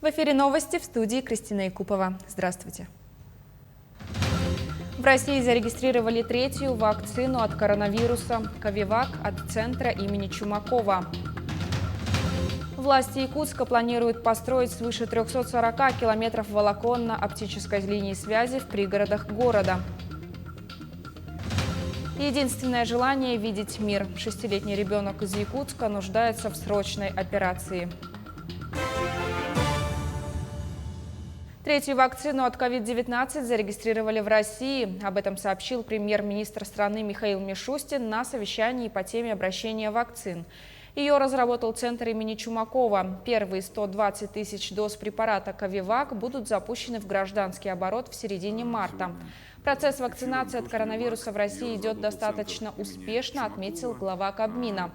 В эфире новости, в студии Кристина Якупова. Здравствуйте. В России зарегистрировали третью вакцину от коронавируса «Ковивак» от центра имени Чумакова. Власти Якутска планируют построить свыше 340 километров волоконно-оптической линии связи в пригородах города. Единственное желание – видеть мир. 6-летний ребенок из Якутска нуждается в срочной операции. Третью вакцину от COVID-19 зарегистрировали в России. Об этом сообщил премьер-министр страны Михаил Мишустин на совещании по теме обращения вакцин. Ее разработал центр имени Чумакова. Первые 120 тысяч доз препарата «Ковивак» будут запущены в гражданский оборот в середине марта. Процесс вакцинации от коронавируса в России идет достаточно успешно, отметил глава Кабмина.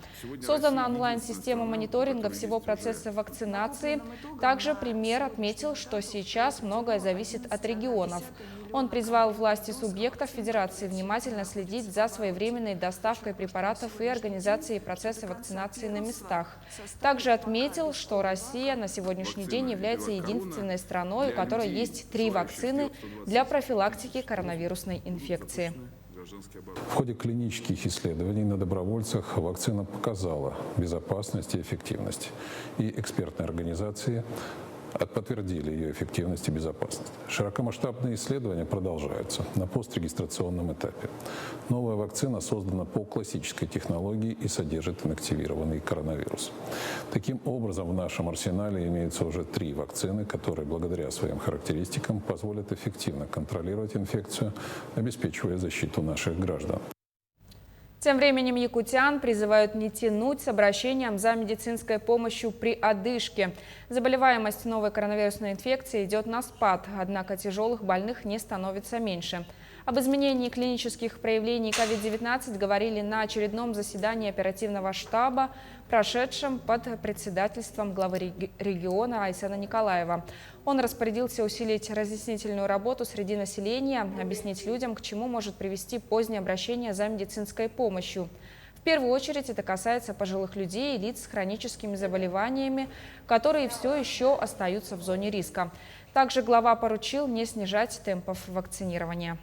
Создана онлайн-система мониторинга всего процесса вакцинации. Также премьер отметил, что сейчас многое зависит от регионов. Он призвал власти субъектов Федерации внимательно следить за своевременной доставкой препаратов и организацией процесса вакцинации на местах. Также отметил, что Россия на сегодняшний день является единственной страной, у которой есть 3 вакцины для профилактики коронавирусной инфекции. В ходе клинических исследований на добровольцах вакцина показала безопасность и эффективность. И экспертные организации подтвердили ее эффективность и безопасность. Широкомасштабные исследования продолжаются на пострегистрационном этапе. Новая вакцина создана по классической технологии и содержит инактивированный коронавирус. Таким образом, в нашем арсенале имеются уже 3 вакцины, которые благодаря своим характеристикам позволят эффективно контролировать инфекцию, обеспечивая защиту наших граждан. Тем временем якутян призывают не тянуть с обращением за медицинской помощью при одышке. Заболеваемость новой коронавирусной инфекцией идет на спад, однако тяжелых больных не становится меньше. Об изменении клинических проявлений COVID-19 говорили на очередном заседании оперативного штаба, прошедшем под председательством главы региона Айсена Николаева. Он распорядился усилить разъяснительную работу среди населения, объяснить людям, к чему может привести позднее обращение за медицинской помощью. В первую очередь это касается пожилых людей и лиц с хроническими заболеваниями, которые все еще остаются в зоне риска. Также глава поручил не снижать темпов вакцинирования.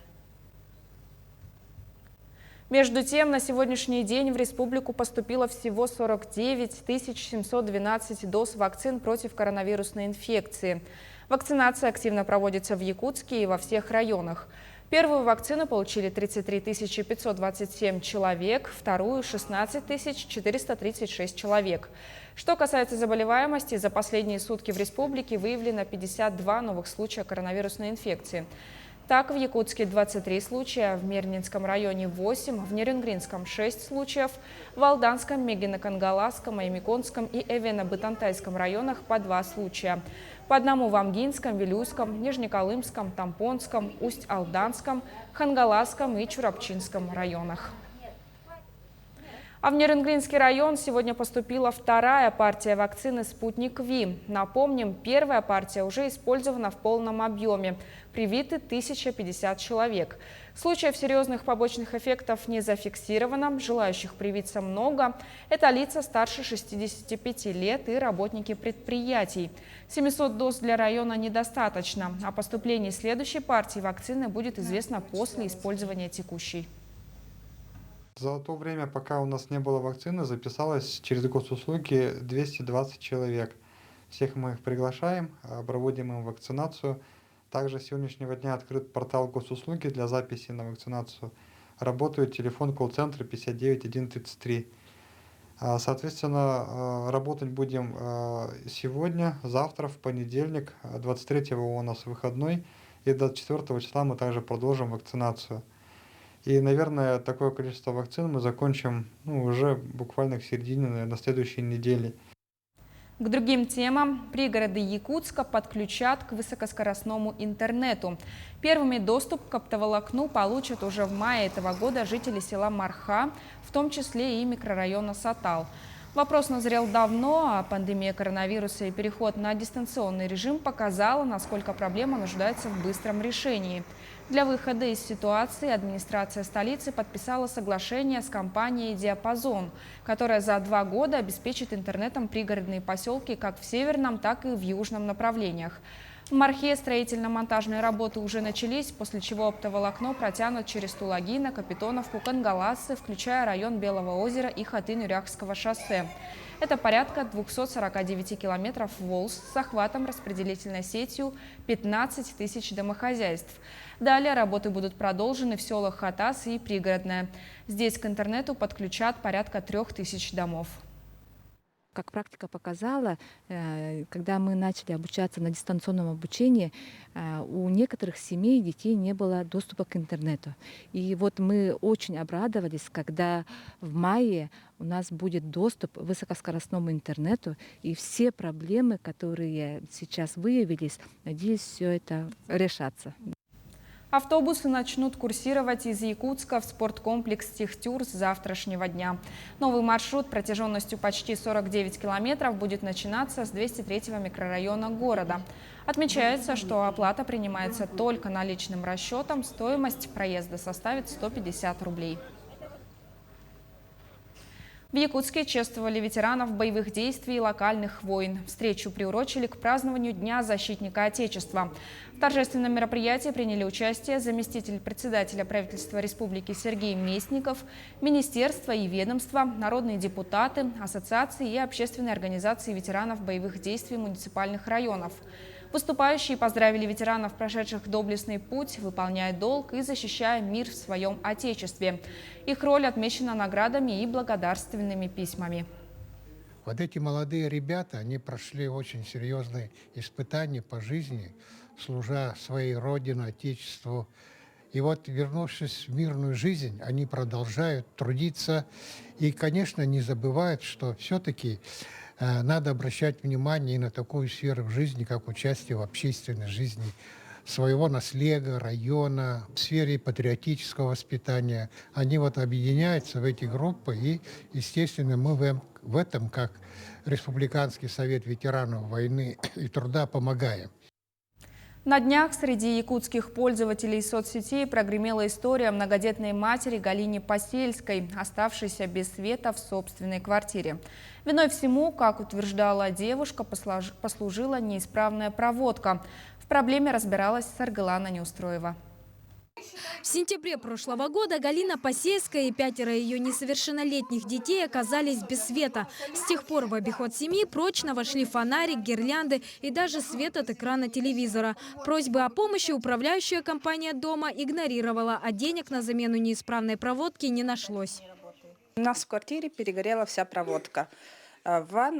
Между тем, на сегодняшний день в республику поступило всего 49 712 доз вакцин против коронавирусной инфекции. Вакцинация активно проводится в Якутске и во всех районах. Первую вакцину получили 33 527 человек, вторую – 16 436 человек. Что касается заболеваемости, за последние сутки в республике выявлено 52 новых случая коронавирусной инфекции. Так, в Якутске 23 случая, в Мирнинском районе 8, в Нерюнгринском 6 случаев, в Алданском, Мегино-Кангаласском, Аймиконском и Эвено-Бытантайском районах по 2 случая. По одному в Амгинском, Вилюйском, Нижнеколымском, Тампонском, Усть-Алданском, Хангаласском и Чурапчинском районах. А в Нерюнгринский район сегодня поступила вторая партия вакцины «Спутник Ви». Напомним, первая партия уже использована в полном объеме. Привиты 1050 человек. Случаев серьезных побочных эффектов не зафиксировано. Желающих привиться много. Это лица старше 65 лет и работники предприятий. 700 доз для района недостаточно. О поступлении следующей партии вакцины будет известно после использования текущей. За то время, пока у нас не было вакцины, записалось через госуслуги 220 человек. Всех мы их приглашаем, проводим им вакцинацию. Также с сегодняшнего дня открыт портал госуслуги для записи на вакцинацию. Работает телефон колл-центра 59 133. Соответственно, работать будем сегодня, завтра, в понедельник, 23-го у нас выходной, и 24 числа мы также продолжим вакцинацию. И, наверное, такое количество вакцин мы закончим уже буквально к середине, на следующей неделе. К другим темам. Пригороды Якутска подключат к высокоскоростному интернету. Первыми доступ к оптоволокну получат уже в мае этого года жители села Марха, в том числе и микрорайона Сатал. Вопрос назрел давно, а пандемия коронавируса и переход на дистанционный режим показала, насколько проблема нуждается в быстром решении. Для выхода из ситуации администрация столицы подписала соглашение с компанией «Диапазон», которая за 2 года обеспечит интернетом пригородные поселки как в северном, так и в южном направлениях. В Мархе строительно-монтажные работы уже начались, после чего оптоволокно протянут через Тулагина, Капитоновку, Кангаласы, включая район Белого озера и Хаты-Нюрякского шоссе. Это порядка 249 километров волс с охватом распределительной сетью 15 тысяч домохозяйств. Далее работы будут продолжены в селах Хатас и Пригородное. Здесь к интернету подключат порядка 3000 домов. Как практика показала, когда мы начали обучаться на дистанционном обучении, у некоторых семей детей не было доступа к интернету. И вот мы очень обрадовались, когда в мае у нас будет доступ к высокоскоростному интернету, и все проблемы, которые сейчас выявились, надеюсь, все это решатся. Автобусы начнут курсировать из Якутска в спорткомплекс «Техтюр» с завтрашнего дня. Новый маршрут протяженностью почти 49 километров будет начинаться с 203-го микрорайона города. Отмечается, что оплата принимается только наличным расчетом, стоимость проезда составит 150 рублей. В Якутске чествовали ветеранов боевых действий и локальных войн. Встречу приурочили к празднованию Дня защитника Отечества. В торжественном мероприятии приняли участие заместитель председателя правительства республики Сергей Местников, министерства и ведомства, народные депутаты, ассоциации и общественные организации ветеранов боевых действий муниципальных районов. Выступающие поздравили ветеранов, прошедших доблестный путь, выполняя долг и защищая мир в своем Отечестве. Их роль отмечена наградами и благодарственными письмами. Вот эти молодые ребята, они прошли очень серьезные испытания по жизни, служа своей родине, Отечеству. И вот, вернувшись в мирную жизнь, они продолжают трудиться и, конечно, не забывают, что все-таки надо обращать внимание и на такую сферу в жизни, как участие в общественной жизни своего наследия, района, в сфере патриотического воспитания. Они вот объединяются в эти группы, и, естественно, мы в этом, как Республиканский совет ветеранов войны и труда, помогаем. На днях среди якутских пользователей соцсетей прогремела история многодетной матери Галине Посельской, оставшейся без света в собственной квартире. Виной всему, как утверждала девушка, послужила неисправная проводка. В проблеме разбиралась Саргылана Неустроева. В сентябре прошлого года Галина Посельская и 5 ее несовершеннолетних детей оказались без света. С тех пор в обиход семьи прочно вошли фонарик, гирлянды и даже свет от экрана телевизора. Просьбы о помощи управляющая компания дома игнорировала, а денег на замену неисправной проводки не нашлось. У нас в квартире перегорела вся проводка.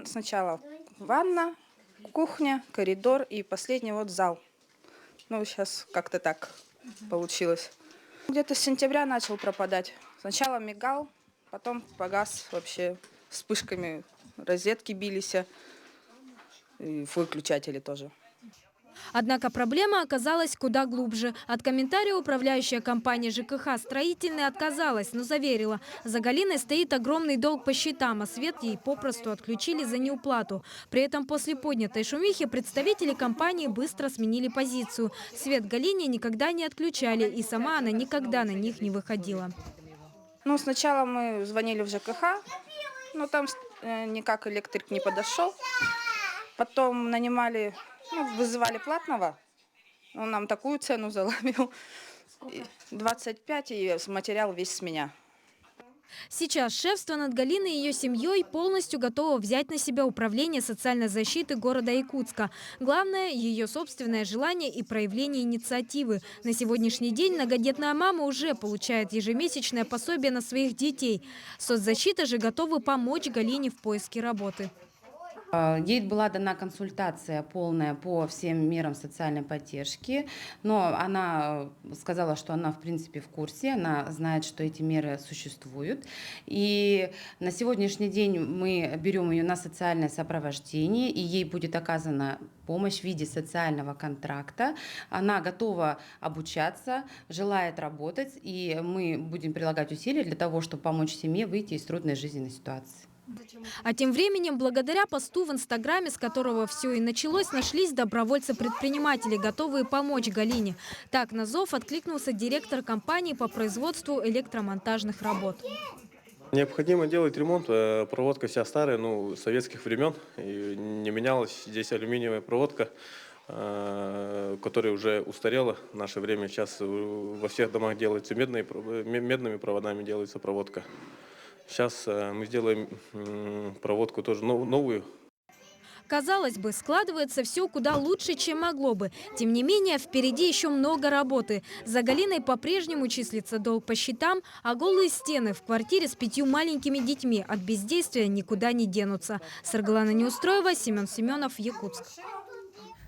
Сначала ванна, кухня, коридор и последний вот зал. Ну, сейчас как-то так получилось. Где-то с сентября начал пропадать. Сначала мигал, потом погас вообще. Вспышками розетки бились, и выключатели тоже. Однако проблема оказалась куда глубже. От комментария управляющая компания ЖКХ «Строительный» отказалась, но заверила, за Галиной стоит огромный долг по счетам, а свет ей попросту отключили за неуплату. При этом после поднятой шумихи представители компании быстро сменили позицию. Свет Галине никогда не отключали, и сама она никогда на них не выходила. Ну, сначала мы звонили в ЖКХ, но там никак электрик не подошел. Потом вызывали платного, он нам такую цену заломил, 25, и материал весь с меня. Сейчас шефство над Галиной и ее семьей полностью готово взять на себя управление социальной защиты города Якутска. Главное – ее собственное желание и проявление инициативы. На сегодняшний день многодетная мама уже получает ежемесячное пособие на своих детей. Соцзащита же готова помочь Галине в поиске работы. Ей была дана консультация полная по всем мерам социальной поддержки, но она сказала, что она в принципе в курсе, она знает, что эти меры существуют. И на сегодняшний день мы берем ее на социальное сопровождение, и ей будет оказана помощь в виде социального контракта. Она готова обучаться, желает работать, и мы будем прилагать усилия для того, чтобы помочь семье выйти из трудной жизненной ситуации. А тем временем, благодаря посту в Инстаграме, с которого все и началось, нашлись добровольцы-предприниматели, готовые помочь Галине. Так на зов откликнулся директор компании по производству электромонтажных работ. Необходимо делать ремонт. Проводка вся старая, советских времен. И не менялась. Здесь алюминиевая проводка, которая уже устарела в наше время. Сейчас во всех домах делается медными проводами делается проводка. Сейчас мы сделаем проводку тоже новую. Казалось бы, складывается все куда лучше, чем могло бы. Тем не менее, впереди еще много работы. За Галиной по-прежнему числится долг по счетам, а голые стены в квартире с 5 маленькими детьми от бездействия никуда не денутся. Саргалана Неустроева, Семен Семенов, Якутск.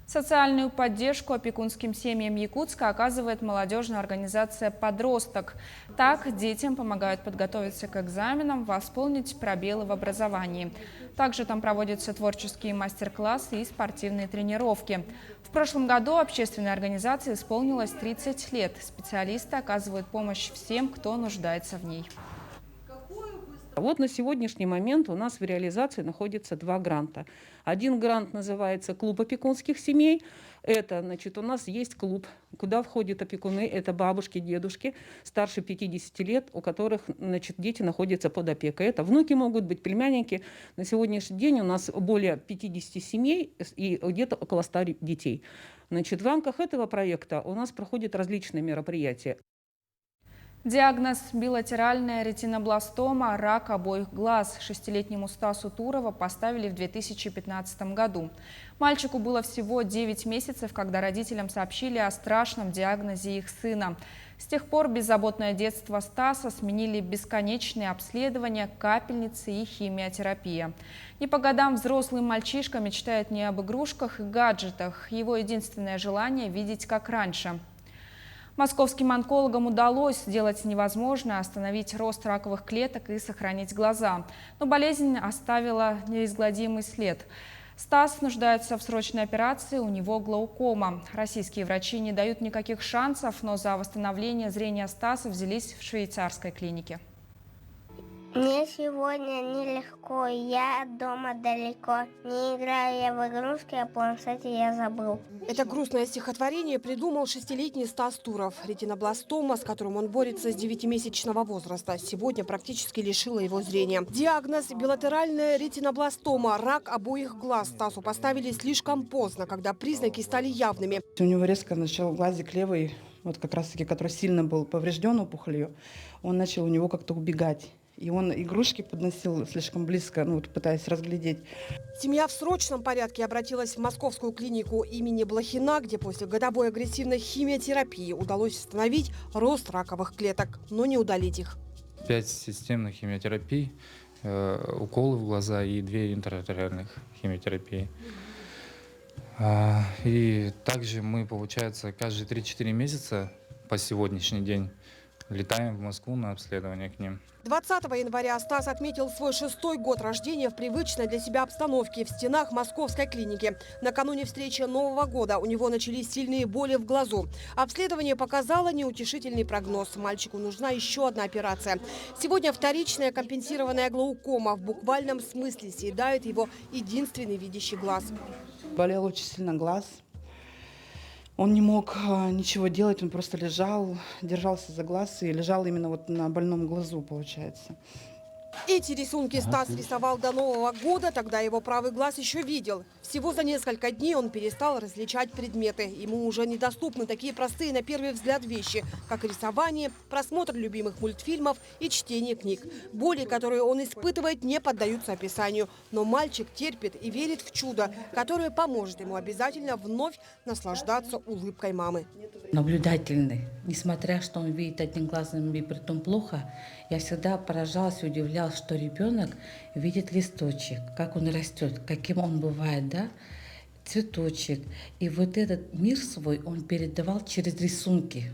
Социальную поддержку опекунским семьям Якутска оказывает молодежная организация «Подросток». Так, детям помогают подготовиться к экзаменам, восполнить пробелы в образовании. Также там проводятся творческие мастер-классы и спортивные тренировки. В прошлом году общественной организации исполнилось 30 лет. Специалисты оказывают помощь всем, кто нуждается в ней. Вот на сегодняшний момент у нас в реализации находится 2 гранта. Один грант называется «Клуб опекунских семей». Это, у нас есть клуб, куда входят опекуны. Это бабушки, дедушки старше 50 лет, у которых, дети находятся под опекой. Это внуки могут быть, племянники. На сегодняшний день у нас более 50 семей и где-то около 100 детей. В рамках этого проекта у нас проходят различные мероприятия. Диагноз – билатеральная ретинобластома, рак обоих глаз. 6-летнему Стасу Турова поставили в 2015 году. Мальчику было всего 9 месяцев, когда родителям сообщили о страшном диагнозе их сына. С тех пор беззаботное детство Стаса сменили бесконечные обследования, капельницы и химиотерапия. Не по годам взрослый мальчишка мечтает не об игрушках и гаджетах. Его единственное желание – видеть как раньше. Московским онкологам удалось сделать невозможное – остановить рост раковых клеток и сохранить глаза. Но болезнь оставила неизгладимый след. Стас нуждается в срочной операции, у него глаукома. Российские врачи не дают никаких шансов, но за восстановление зрения Стаса взялись в швейцарской клинике. Мне сегодня нелегко, я дома далеко. Не играю я в игрушки, а планшете я забыл. Это грустное стихотворение придумал 6-летний Стас Туров. Ретинобластома, с которым он борется с 9-месячного возраста, сегодня практически лишила его зрения. Диагноз – билатеральная ретинобластома, рак обоих глаз. Стасу поставили слишком поздно, когда признаки стали явными. У него резко начал глазик левый, как раз-таки, который сильно был поврежден опухолью, он начал у него как-то убегать. И он игрушки подносил слишком близко, пытаясь разглядеть. Семья в срочном порядке обратилась в московскую клинику имени Блохина, где после годовой агрессивной химиотерапии удалось остановить рост раковых клеток, но не удалить их. 5 системных химиотерапий, уколы в глаза и 2 интраоральных химиотерапии. И также мы, получается, каждые 3-4 месяца по сегодняшний день летаем в Москву на обследование к ним. 20 января Стас отметил свой 6-й год рождения в привычной для себя обстановке в стенах московской клиники. Накануне встречи Нового года у него начались сильные боли в глазу. Обследование показало неутешительный прогноз. Мальчику нужна еще одна операция. Сегодня вторичная компенсированная глаукома в буквальном смысле съедает его единственный видящий глаз. Болел очень сильно глаз. Он не мог ничего делать, он просто лежал, держался за глаз и лежал именно на больном глазу, получается. Эти рисунки Стас рисовал до Нового года, тогда его правый глаз еще видел. Всего за несколько дней он перестал различать предметы. Ему уже недоступны такие простые на первый взгляд вещи, как рисование, просмотр любимых мультфильмов и чтение книг. Боли, которые он испытывает, не поддаются описанию. Но мальчик терпит и верит в чудо, которое поможет ему обязательно вновь наслаждаться улыбкой мамы. Наблюдательный. Несмотря, что он видит одним глазом и притом плохо, я всегда поражалась и удивлялась, что ребенок видит листочек, как он растет, каким он бывает, да, цветочек. И вот этот мир свой он передавал через рисунки.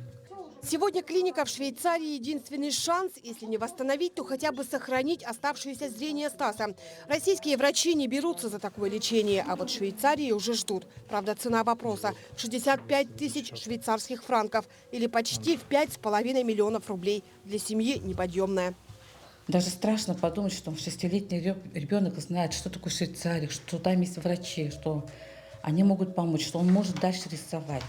Сегодня клиника в Швейцарии – единственный шанс, если не восстановить, то хотя бы сохранить оставшееся зрение Стаса. Российские врачи не берутся за такое лечение, а вот в Швейцарии уже ждут. Правда, цена вопроса – 65 тысяч швейцарских франков или почти в 5,5 миллионов рублей. Для семьи неподъемная. Даже страшно подумать, что 6-летний ребенок знает, что такое Швейцария, что там есть врачи, что они могут помочь, что он может дальше рисовать.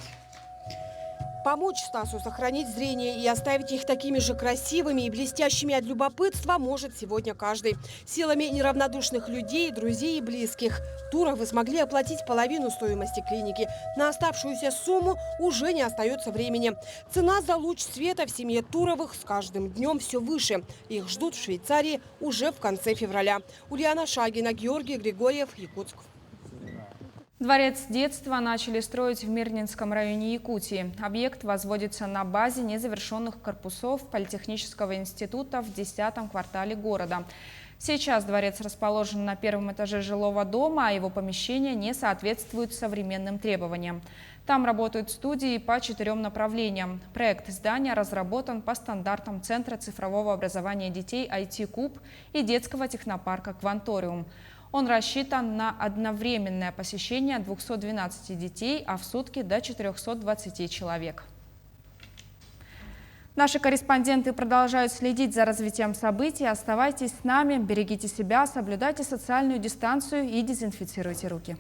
Помочь Стасу сохранить зрение и оставить их такими же красивыми и блестящими от любопытства может сегодня каждый. Силами неравнодушных людей, друзей и близких. В Турах вы смогли оплатить половину стоимости клиники. На оставшуюся сумму уже не остается времени. Цена за луч света в семье Туровых с каждым днем все выше. Их ждут в Швейцарии уже в конце февраля. Ульяна Шагина, Георгий Григорьев, Якутск. Дворец детства начали строить в Мирнинском районе Якутии. Объект возводится на базе незавершенных корпусов Политехнического института в 10-м квартале города. Сейчас дворец расположен на 1-м этаже жилого дома, а его помещения не соответствуют современным требованиям. Там работают студии по 4 направлениям. Проект здания разработан по стандартам Центра цифрового образования детей IT-Куб и детского технопарка «Кванториум». Он рассчитан на одновременное посещение 212 детей, а в сутки до 420 человек. Наши корреспонденты продолжают следить за развитием событий. Оставайтесь с нами, берегите себя, соблюдайте социальную дистанцию и дезинфицируйте руки.